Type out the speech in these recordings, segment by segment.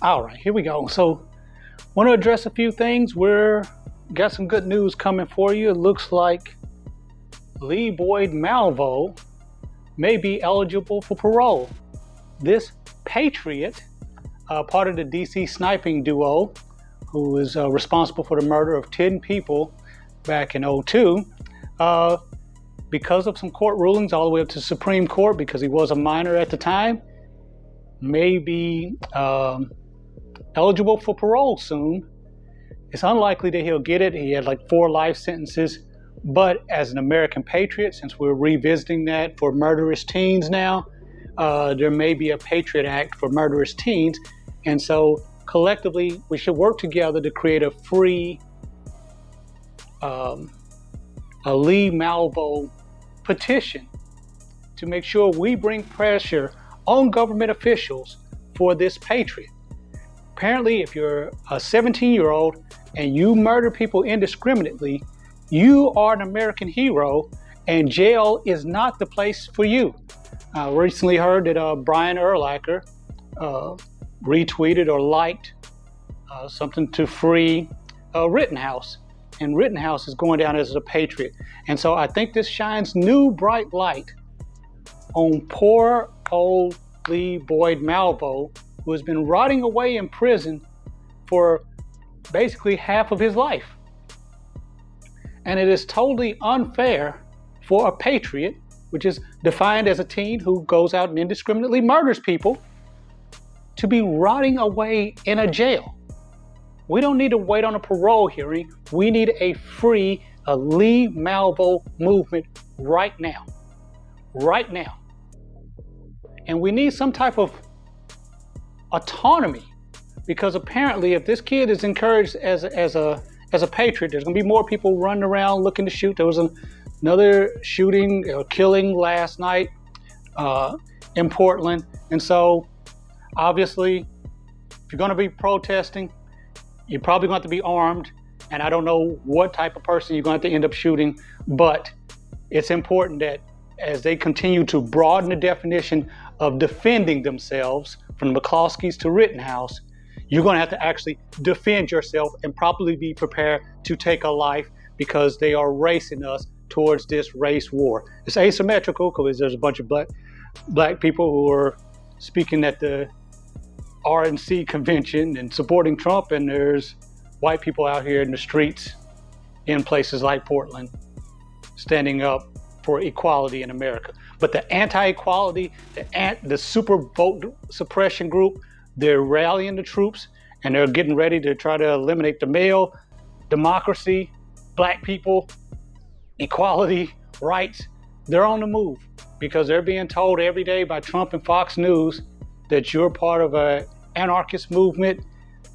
All right, here we go. So, want to address a few things. We're got some good news coming for you. It looks like Lee Boyd Malvo may be eligible for parole. This Patriot, part of the DC sniping duo, who is responsible for the murder of 10 people back in '02, because of some court rulings all the way up to Supreme Court, because he was a minor at the time, may be eligible for parole soon. It's unlikely that he'll get it. He had like 4 life sentences. But as an American patriot, since we're revisiting that for murderous teens now, there may be a Patriot Act for murderous teens. And so collectively, we should work together to create a free a Lee Malvo petition to make sure we bring pressure on government officials for this patriot. Apparently, if you're a 17-year-old and you murder people indiscriminately, you are an American hero, and jail is not the place for you. I recently heard that Brian Urlacher retweeted or liked something to free Rittenhouse, and Rittenhouse is going down as a patriot. And so I think this shines new bright light on poor old Lee Boyd Malvo, who has been rotting away in prison for basically half of his life. And it is totally unfair for a patriot, which is defined as a teen who goes out and indiscriminately murders people, to be rotting away in a jail. We don't need to wait on a parole hearing. We need a free Lee Malvo movement right now. Right now. And we need some type of autonomy, because apparently if this kid is encouraged as a patriot, there's going to be more people running around looking to shoot. There was another shooting or killing last night in Portland. And so obviously, if you're going to be protesting, you're probably going to have to be armed. And I don't know what type of person you're going to have to end up shooting, but it's important that as they continue to broaden the definition of defending themselves from McCloskeys to Rittenhouse, you're going to have to actually defend yourself and properly be prepared to take a life, because they are racing us towards this race war. It's asymmetrical because there's a bunch of black people who are speaking at the RNC convention and supporting Trump, and there's white people out here in the streets in places like Portland standing up for equality in America. But the anti-equality, the super vote suppression group, they're rallying the troops, and they're getting ready to try to eliminate the male, democracy, black people, equality, rights. They're on the move because they're being told every day by Trump and Fox News that you're part of an anarchist movement,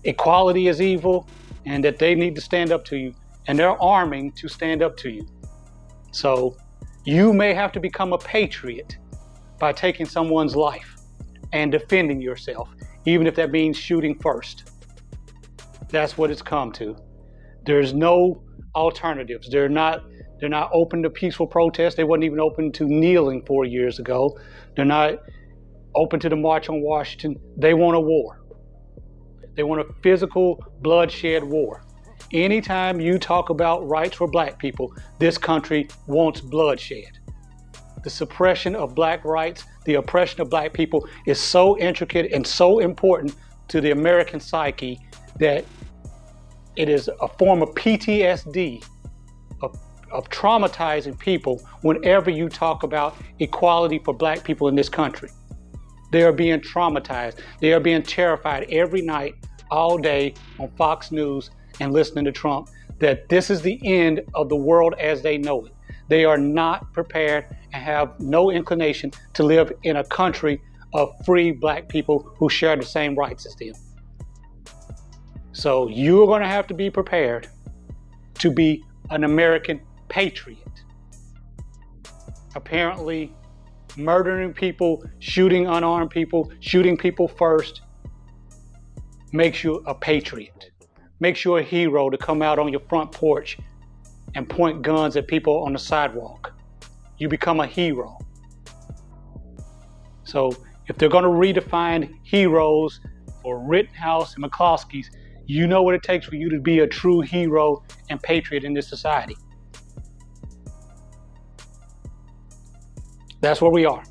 equality is evil, and that they need to stand up to you. And they're arming to stand up to you. So you may have to become a patriot by taking someone's life and defending yourself, even if that means shooting first. That's what it's come to. There's no alternatives. They're not open to peaceful protest. They wasn't even open to kneeling 4 years ago. They're not open to the March on Washington. They want a war. They want a physical bloodshed war. Anytime you talk about rights for black people, this country wants bloodshed. The suppression of black rights, the oppression of black people is so intricate and so important to the American psyche that it is a form of PTSD, of traumatizing people whenever you talk about equality for black people in this country. They are being traumatized. They are being terrified every night, all day on Fox News and listening to Trump, that this is the end of the world as they know it. They are not prepared and have no inclination to live in a country of free black people who share the same rights as them. So you're going to have to be prepared to be an American patriot. Apparently, murdering people, shooting unarmed people, shooting people first makes you a patriot. Makes you a hero to come out on your front porch and point guns at people on the sidewalk. You become a hero. So if they're going to redefine heroes for Rittenhouse and McCloskey's, you know what it takes for you to be a true hero and patriot in this society. That's where we are.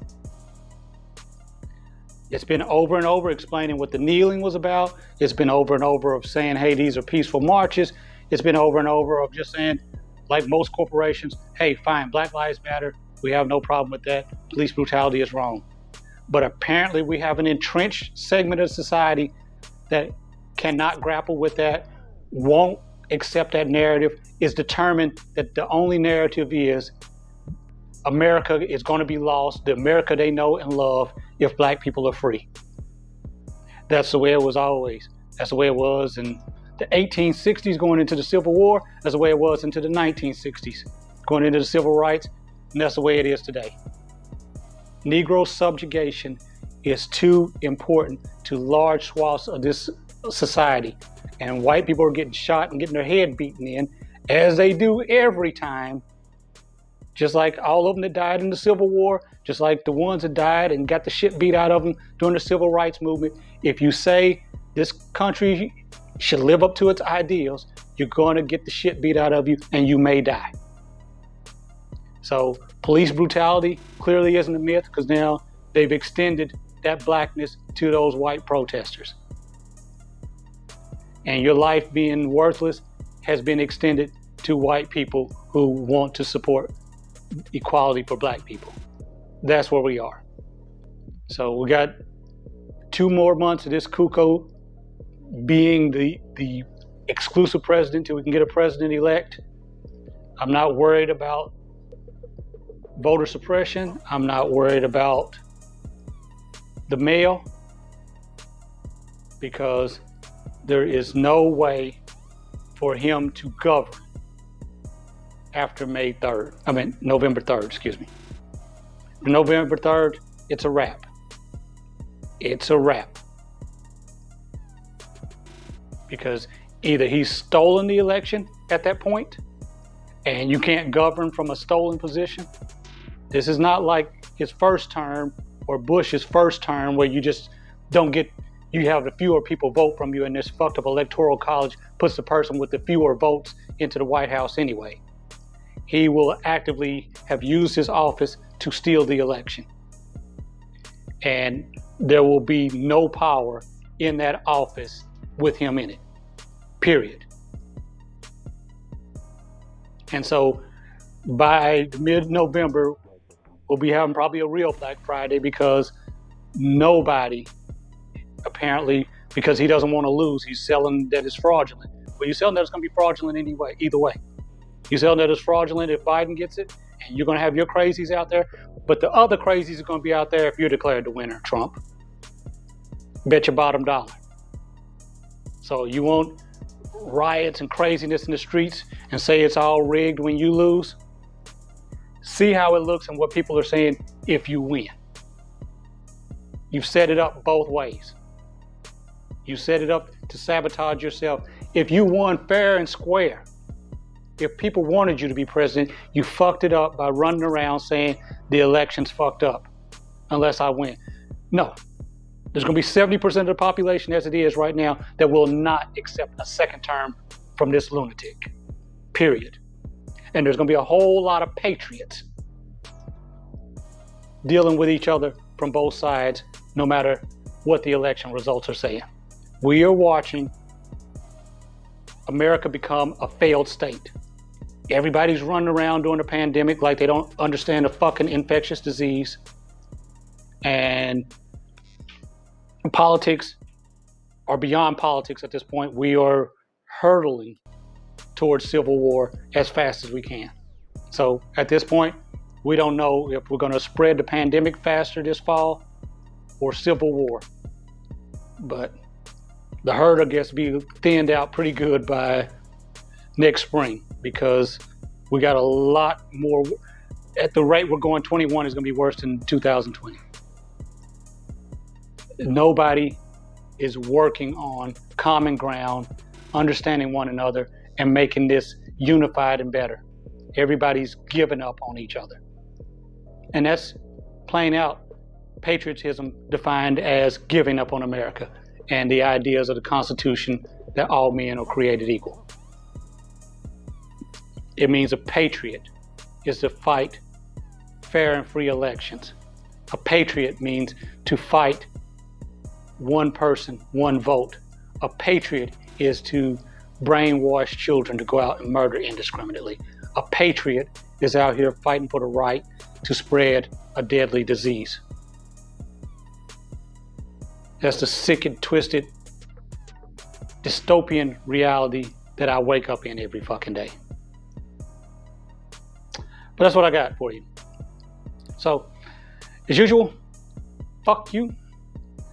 It's been over and over explaining what the kneeling was about. It's been over and over of saying, hey, these are peaceful marches. It's been over and over of just saying, like most corporations, hey, fine, Black Lives Matter. We have no problem with that. Police brutality is wrong. But apparently we have an entrenched segment of society that cannot grapple with that, won't accept that narrative, is determined that the only narrative is America is going to be lost, the America they know and love, if Black people are free. That's the way it was always. That's the way it was in the 1860s going into the Civil War. That's the way it was into the 1960s going into the Civil Rights. And that's the way it is today. Negro subjugation is too important to large swaths of this society. And white people are getting shot and getting their head beaten in, as they do every time. Just like all of them that died in the Civil War, just like the ones that died and got the shit beat out of them during the Civil Rights Movement. If you say this country should live up to its ideals, you're going to get the shit beat out of you and you may die. So police brutality clearly isn't a myth, because now they've extended that blackness to those white protesters. And your life being worthless has been extended to white people who want to support equality for Black people. That's where we are. So we got 2 more months of this cuckoo being the exclusive president till we can get a president-elect. I'm not worried about voter suppression. I'm not worried about the mail, because there is no way for him to govern after November 3rd, excuse me. November 3rd, it's a wrap. It's a wrap. Because either he's stolen the election at that point, and you can't govern from a stolen position. This is not like his first term or Bush's first term, where you just don't get, you have the fewer people vote from you, and this fucked up electoral college puts the person with the fewer votes into the White House anyway. He will actively have used his office to steal the election. And there will be no power in that office with him in it, period. And so by mid-November, we'll be having probably a real Black Friday, because nobody, apparently, because he doesn't want to lose, he's selling that it's fraudulent. Well, you're selling that it's going to be fraudulent anyway, either way. You're selling that it's fraudulent if Biden gets it, and you're going to have your crazies out there, but the other crazies are going to be out there if you're declared the winner, Trump. Bet your bottom dollar. So you want riots and craziness in the streets and say it's all rigged when you lose? See how it looks and what people are saying if you win. You've set it up both ways. You set it up to sabotage yourself. If you won fair and square, if people wanted you to be president, you fucked it up by running around saying the election's fucked up unless I win. No. There's going to be 70% of the population, as it is right now, that will not accept a second term from this lunatic. Period. And there's going to be a whole lot of patriots dealing with each other from both sides, no matter what the election results are saying. We are watching America become a failed state. Everybody's running around during the pandemic like they don't understand a fucking infectious disease. And politics are beyond politics at this point. We are hurtling towards civil war as fast as we can. So at this point, we don't know if we're going to spread the pandemic faster this fall or civil war. But the herd, I guess, be thinned out pretty good by next spring, because we got a lot more. At the rate we're going, 21 is going to be worse than 2020. Nobody is working on common ground, understanding one another, and making this unified and better. Everybody's giving up on each other. And that's plain out patriotism defined as giving up on America. and the ideas of the Constitution that all men are created equal. It means a patriot is to fight fair and free elections. A patriot means to fight one person, one vote. A patriot is to brainwash children to go out and murder indiscriminately. A patriot is out here fighting for the right to spread a deadly disease. That's the sick and twisted dystopian reality that I wake up in every fucking day. But that's what I got for you. So, as usual, fuck you.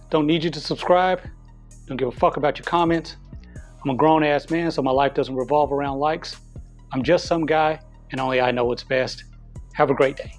Don't need you to subscribe. Don't give a fuck about your comments. I'm a grown ass man, so my life doesn't revolve around likes. I'm just some guy, and only I know what's best. Have a great day.